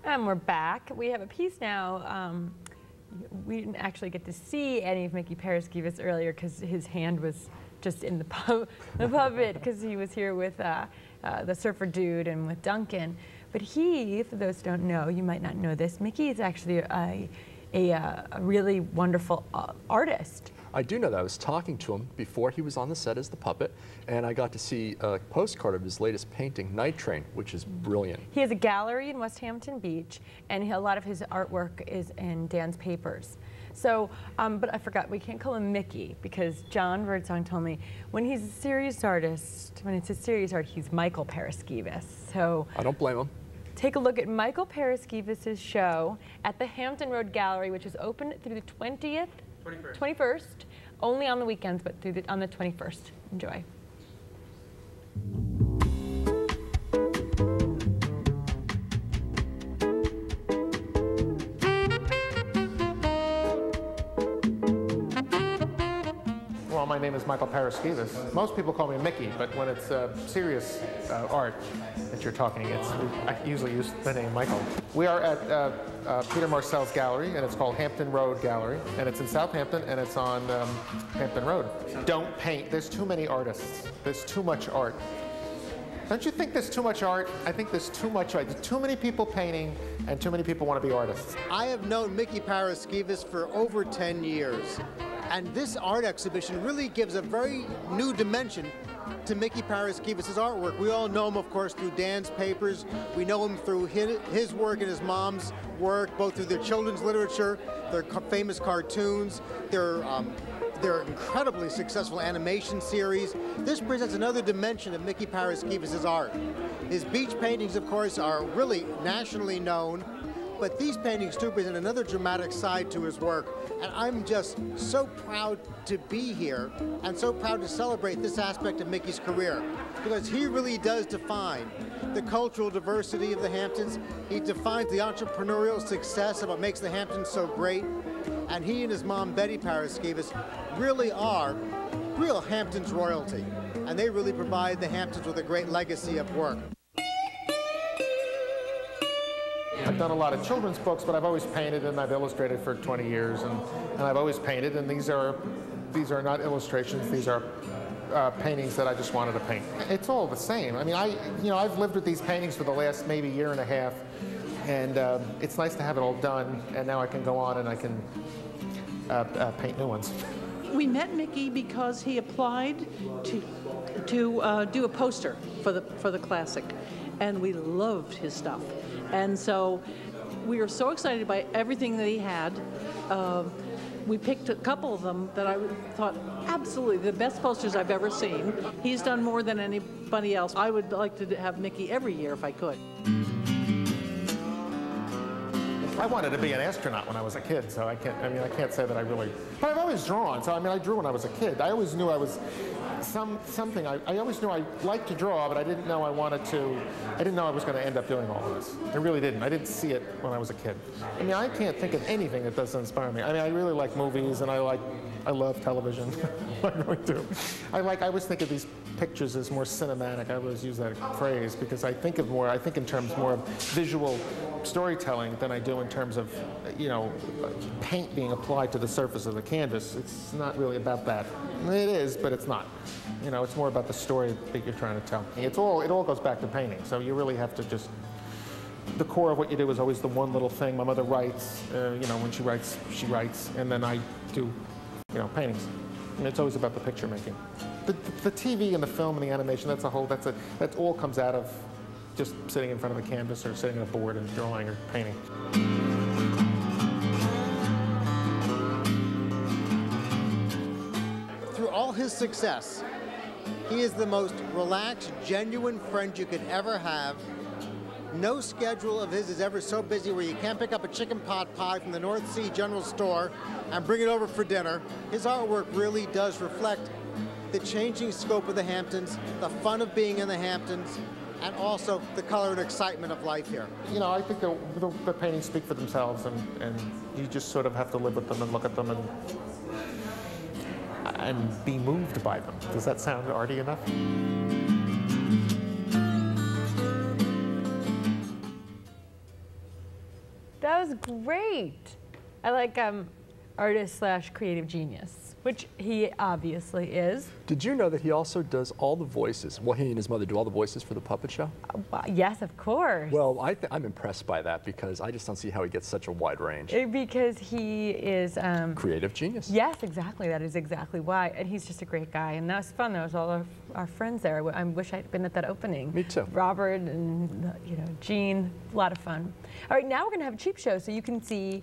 And we're back. We have a piece now. We didn't actually get to see any of Mickey Paraskevas earlier because his hand was just in the puppet because he was here with the surfer dude and with Duncan. But he, for those who don't know, you might not know this, Mickey is actually a really wonderful artist. I do know that. I was talking to him before he was on the set as the puppet, and I got to see a postcard of his latest painting, Night Train, which is brilliant. He has a gallery in West Hampton Beach, and a lot of his artwork is in Dan's papers. So, but I forgot, we can't call him Mickey, because John Birdsong told me when he's a serious artist, when it's a serious art, he's Michael Paraskevas. So I don't blame him. Take a look at Michael Paraskevas' show at the Hampton Road Gallery, which is open through the 21st, only on the weekends, but on the 21st. Enjoy. Well, my name is Michael Paraskevas. Most people call me Mickey, but when it's serious art that you're talking, I usually use the name Michael. We are at Peter Marcelle's gallery, and it's called Hampton Road Gallery, and it's in Southampton, and it's on Hampton Road. Don't paint. There's too many artists. There's too much art. Don't you think there's too much art? I think there's too much art. There's too many people painting, and too many people want to be artists. I have known Mickey Paraskevas for over 10 years. And this art exhibition really gives a very new dimension to Mickey Paraskevas' artwork. We all know him, of course, through Dan's papers. We know him through his work and his mom's work, both through their children's literature, their famous cartoons, their incredibly successful animation series. This presents another dimension of Mickey Paraskevas' art. His beach paintings, of course, are really nationally known, but these paintings too present another dramatic side to his work. And I'm just so proud to be here and so proud to celebrate this aspect of Mickey's career, because he really does define the cultural diversity of the Hamptons. He defines the entrepreneurial success of what makes the Hamptons so great. And he and his mom, Betty Paraskevas, really are real Hamptons royalty. And they really provide the Hamptons with a great legacy of work. I've done a lot of children's books, but I've always painted and I've illustrated for 20 years, and I've always painted, and these are not illustrations, these are paintings that I just wanted to paint. It's all the same. I mean, I've lived with these paintings for the last maybe year and a half, and it's nice to have it all done, and now I can go on and I can paint new ones. We met Mickey because he applied to do a poster for the classic, and we loved his stuff. And so we were so excited by everything that he had. We picked a couple of them that I thought absolutely the best posters I've ever seen. He's done more than anybody else. I would like to have Mickey every year if I could. I wanted to be an astronaut when I was a kid, so I can't say that I really, but I've always drawn. So I drew when I was a kid. I always knew I was something. I always knew I liked to draw, but I didn't know I wanted to. I didn't know I was going to end up doing all of this. I really didn't. I didn't see it when I was a kid. I mean, I can't think of anything that doesn't inspire me. I mean, I really like movies, and I love television. I really do. I always think of these pictures as more cinematic. I always use that phrase because I think in terms more of visual storytelling than I do in terms of, paint being applied to the surface of the canvas. It's not really about that. It is, but it's not. It's more about the story that you're trying to tell. It all goes back to painting, so you really have to just, the core of what you do is always the one little thing. My mother writes, when she writes, and then I do, paintings. And it's always about the picture making. The TV and the film and the animation, that all comes out of just sitting in front of a canvas or sitting at a board and drawing or painting. Through all his success, he is the most relaxed, genuine friend you could ever have. No schedule of his is ever so busy where you can't pick up a chicken pot pie from the North Sea General Store and bring it over for dinner. His artwork really does reflect the changing scope of the Hamptons, the fun of being in the Hamptons, and also the color and excitement of life here. I think the paintings speak for themselves, and you just sort of have to live with them and look at them and be moved by them. Does that sound arty enough? That was great. I like artist / creative genius, which he obviously is. Did you know that he also does all the voices? Well, he and his mother do all the voices for the puppet show? Yes, of course. Well, I'm impressed by that because I just don't see how he gets such a wide range. Because he is... creative genius. Yes, exactly. That is exactly why. And he's just a great guy. And that was fun. There was all our friends there. I wish I'd been at that opening. Me too. Robert and, Gene. A lot of fun. All right, now we're going to have a cheap show so you can see